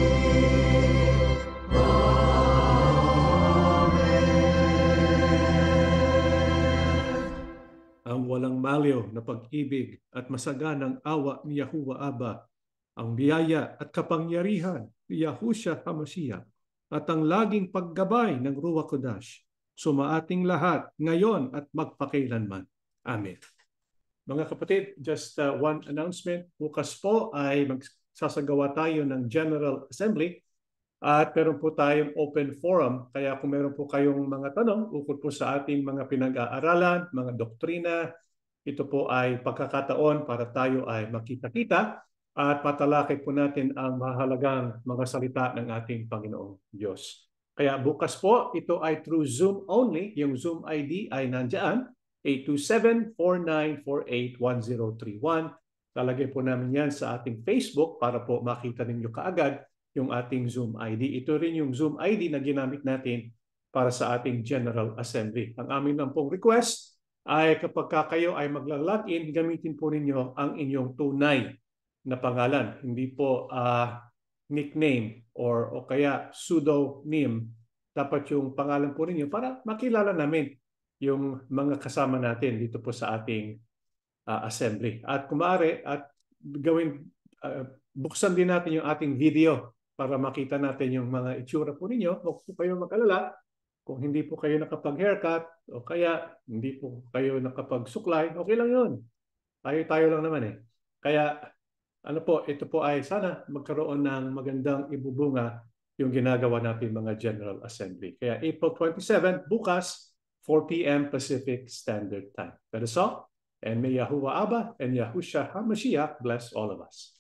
Ang walang maliw na pag-ibig at masaganang awa ni Yahuwah Aba, ang biyaya at kapangyarihan ni Yahushua HaMashiach, at ang laging paggabay ng Ruach Kodash, sumaating lahat ngayon at magpakailanman. Amen. Mga kapatid, just one announcement. Bukas po ay magsasagawa tayo ng General Assembly at meron po tayong open forum. Kaya kung meron po kayong mga tanong ukol po sa ating mga pinag-aaralan, mga doktrina, ito po ay pagkakataon para tayo ay makita-kita at matalakay po natin ang mahalagang mga salita ng ating Panginoong Diyos. Kaya bukas po, ito ay through Zoom only. Yung Zoom ID ay nandiyan, 827-4948-1031. Lalagay po namin yan sa ating Facebook para po makita ninyo kaagad yung ating Zoom ID. Ito rin yung Zoom ID na ginamit natin para sa ating General Assembly. Ang aming lang pong request ay kapag kayo ay magla-login, gamitin po ninyo ang inyong tunay na pangalan. Hindi po nickname o kaya pseudonym. Dapat yung pangalan po ninyo para makilala namin yung mga kasama natin dito po sa ating assembly. At kung maaari, at buksan din natin yung ating video para makita natin yung mga itsura po ninyo. Huwag po kayo mag-alala kung hindi po kayo nakapag-haircut o kaya hindi po kayo nakapag-suklay, okay lang yun. Tayo lang naman eh. Kaya ano po, ito po ay sana magkaroon ng magandang ibubunga yung ginagawa natin mga General Assembly. Kaya April 27, bukas, 4 p.m. Pacific Standard Time. That is all. And may Yahuwah Abba and Yahushua HaMashiach bless all of us.